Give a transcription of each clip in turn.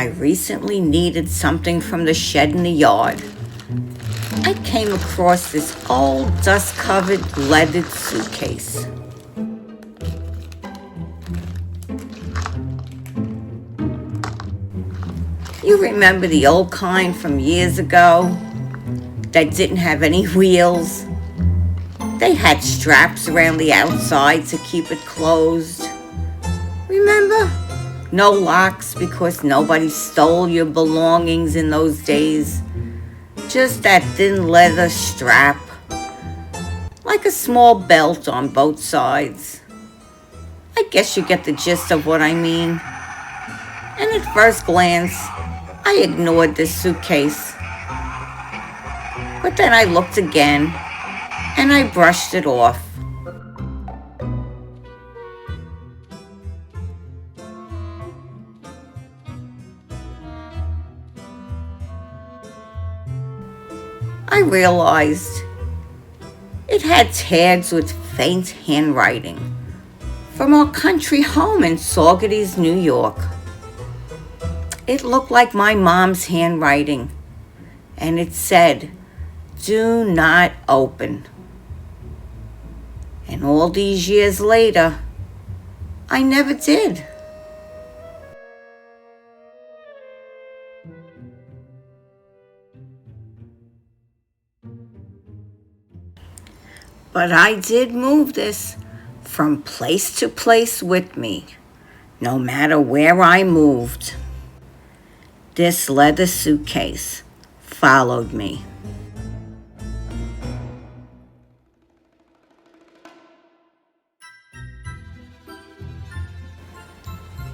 I recently needed something from the shed in the yard. I came across this old dust-covered leaded suitcase. You remember the old kind from years ago that didn't have any wheels? They had straps around the outside to keep it closed. Remember? No locks because nobody stole your belongings in those days. Just that thin leather strap, like a small belt on both sides. I guess you get the gist of what I mean. And at first glance, I ignored this suitcase. But then I looked again, and I brushed it off. I realized it had tags with faint handwriting from our country home in Saugerties, New York. It looked like my mom's handwriting, and it said, "Do not open." And all these years later, I never did. But I did move this from place to place with me, no matter where I moved. This leather suitcase followed me.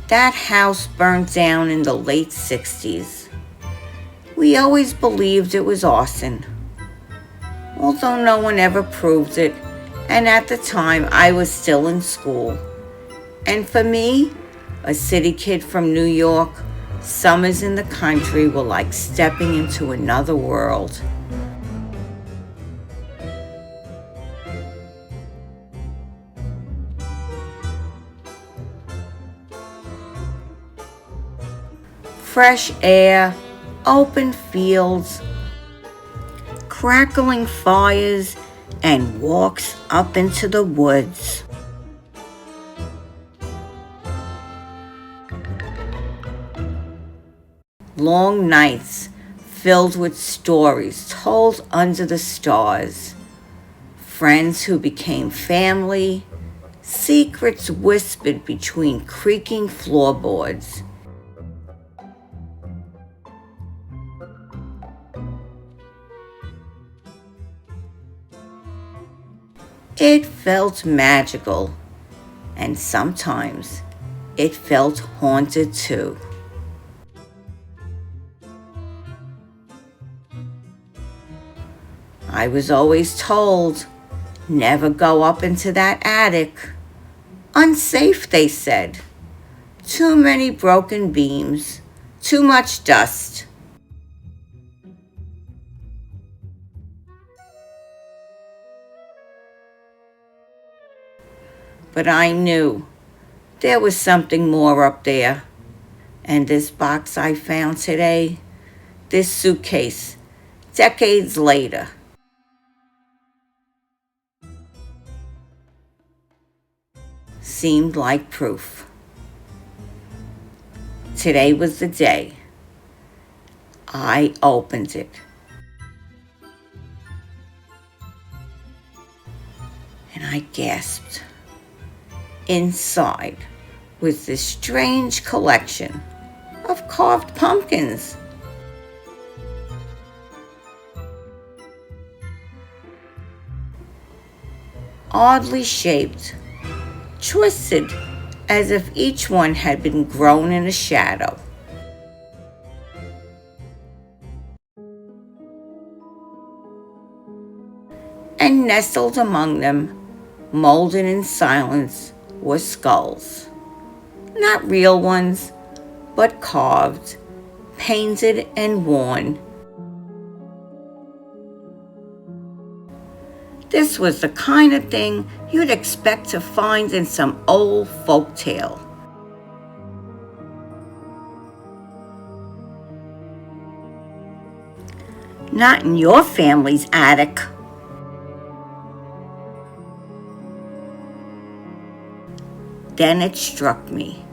That house burned down in the late 60s. We always believed it was arson, although no one ever proved it, and at the time I was still in school. And for me, a city kid from New York, summers in the country were like stepping into another world. Fresh air, open fields, crackling fires, and walks up into the woods. Long nights filled with stories told under the stars. Friends who became family, secrets whispered between creaking floorboards. It felt magical, and sometimes it felt haunted too. I was always told, never go up into that attic. Unsafe, they said. Too many broken beams, too much dust. But I knew there was something more up there. And this box I found today, this suitcase, decades later, seemed like proof. Today was the day I opened it. And I gasped. Inside was this strange collection of carved pumpkins. Oddly shaped, twisted as if each one had been grown in a shadow. And nestled among them, molded in silence, were skulls. Not real ones, but carved, painted, and worn. This was the kind of thing you'd expect to find in some old folk tale. Not in your family's attic. Then it struck me.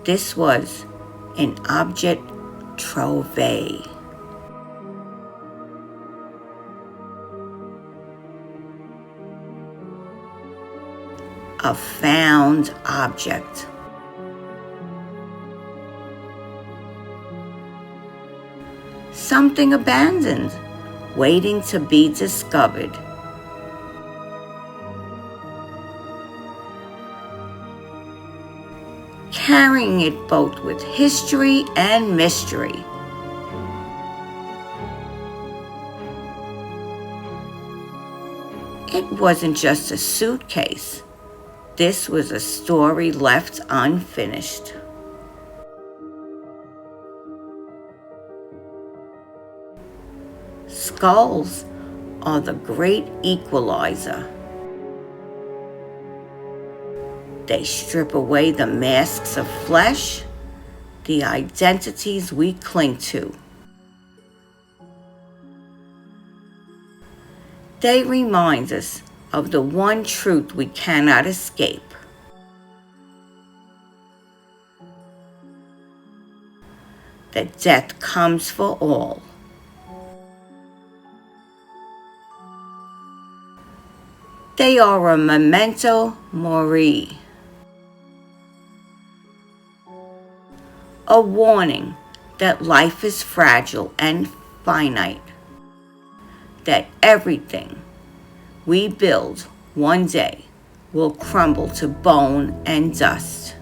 This was an Objet Trouvé. A found object. Something abandoned, waiting to be discovered. Carrying it both with history and mystery. It wasn't just a suitcase. This was a story left unfinished. Skulls are the great equalizer. They strip away the masks of flesh, the identities we cling to. They remind us of the one truth we cannot escape. That death comes for all. They are a memento mori. A warning that life is fragile and finite. That everything we build one day will crumble to bone and dust.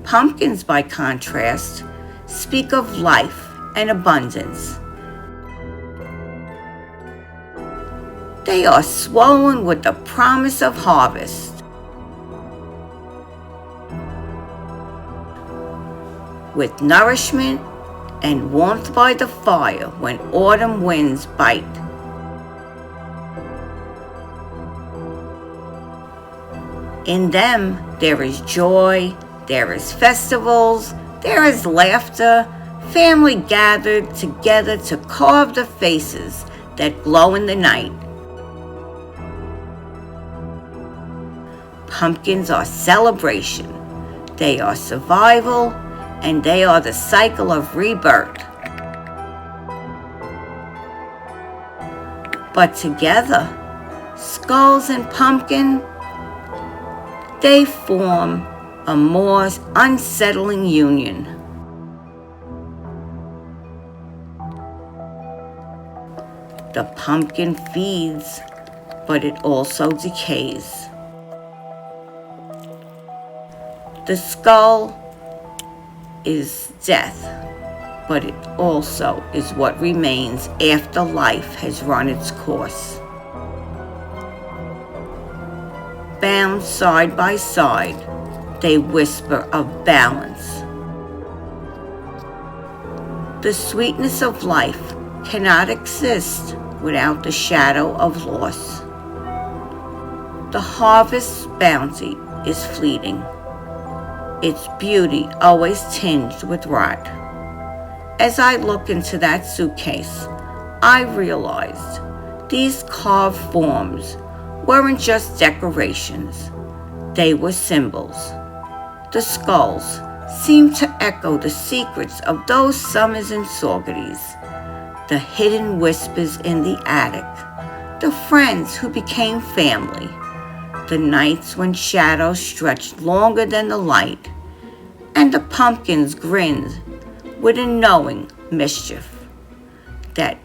Pumpkins, by contrast, speak of life and abundance. They are swollen with the promise of harvest. With nourishment and warmth by the fire when autumn winds bite. In them, there is joy, there is festivals, there is laughter, family gathered together to carve the faces that glow in the night. Pumpkins are celebration, they are survival, and they are the cycle of rebirth. But together, skulls and pumpkin, they form a more unsettling union. The pumpkin feeds, but it also decays. The skull is death, but it also is what remains after life has run its course. Bound side by side, they whisper of balance. The sweetness of life cannot exist without the shadow of loss. The harvest's bounty is fleeting, its beauty always tinged with rot. As I look into that suitcase, I realized these carved forms weren't just decorations, they were symbols. The skulls seemed to echo the secrets of those summers in Saugerties, the hidden whispers in the attic, the friends who became family, the nights when shadows stretched longer than the light, and the pumpkins grinned with a knowing mischief that,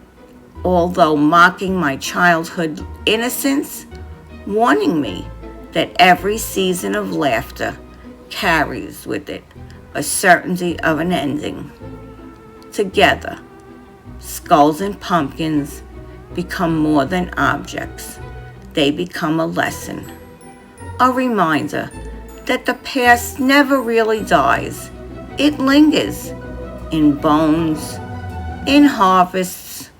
although mocking my childhood innocence, warning me that every season of laughter carries with it a certainty of an ending. Together, skulls and pumpkins become more than objects. They become a lesson, a reminder that the past never really dies. It lingers in bones, in harvests,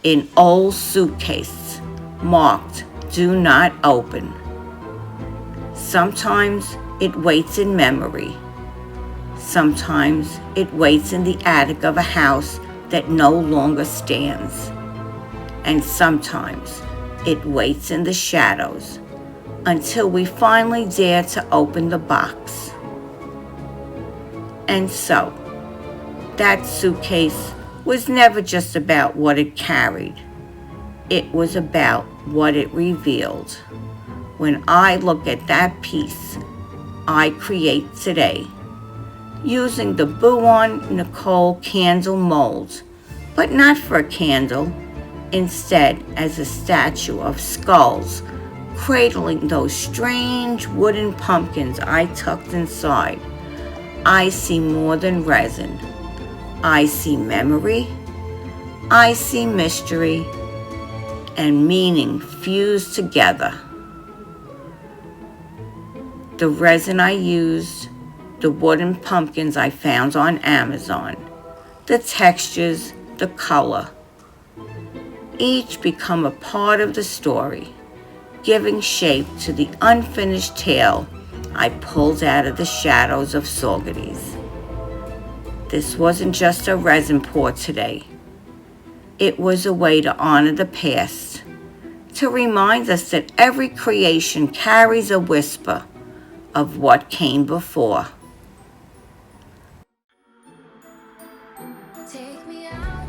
in old suitcases marked "Do not open." Sometimes it waits in memory. Sometimes it waits in the attic of a house that no longer stands. And sometimes it waits in the shadows until we finally dare to open the box. And so, that suitcase was never just about what it carried. It was about what it revealed. When I look at that piece I create today, using the Boowan Nicole candle mold, but not for a candle, instead as a statue of skulls cradling those strange wooden pumpkins I tucked inside, I see more than resin. I see memory, I see mystery, and meaning fused together. The resin I used, the wooden pumpkins I found on Amazon, the textures, the color, each become a part of the story, giving shape to the unfinished tale I pulled out of the shadows of Saugerties. This wasn't just a resin pour today. It was a way to honor the past, to remind us that every creation carries a whisper of what came before.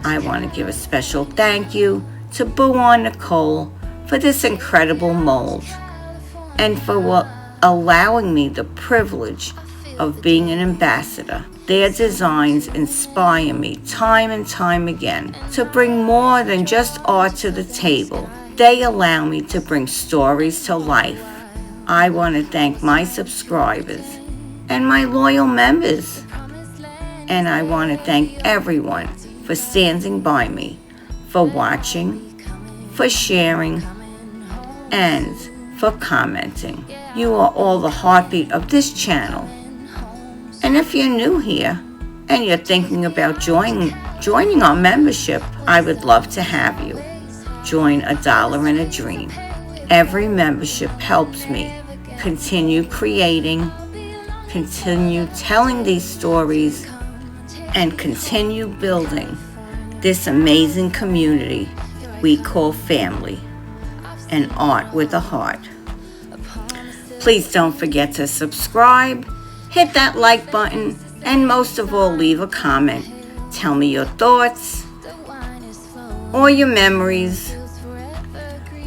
I want to give a special thank you to Boowan Nicole for this incredible mold and for allowing me the privilege of being an ambassador. Their designs inspire me time and time again to bring more than just art to the table. They allow me to bring stories to life. I want to thank my subscribers and my loyal members. And I want to thank everyone for standing by me, for watching, for sharing, and for commenting. You are all the heartbeat of this channel. And if you're new here and you're thinking about joining our membership, I would love to have you. Join $1 and a Dream. Every membership helps me continue creating, continue telling these stories, and continue building this amazing community we call family and art with a heart. Please don't forget to subscribe, hit that like button, and most of all, leave a comment. Tell me your thoughts, or your memories,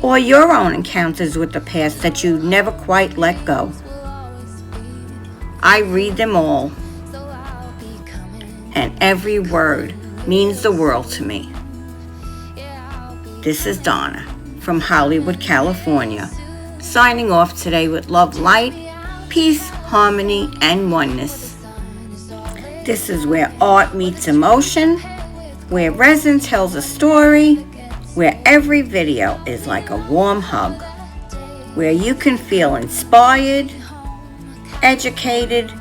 or your own encounters with the past that you never quite let go. I read them all, and every word means the world to me. This is Donna from Hollywood, California, signing off today with love, light, peace, harmony, and oneness. This is where art meets emotion, where resin tells a story, where every video is like a warm hug, where you can feel inspired, educated,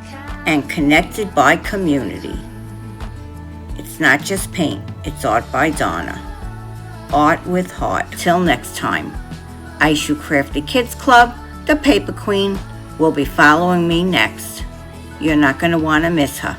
and connected by community. It's not just paint, it's art by Donna. Art with heart. Till next time, Aishu Crafty Kids Club, the Paper Queen, will be following me next. You're not going to want to miss her.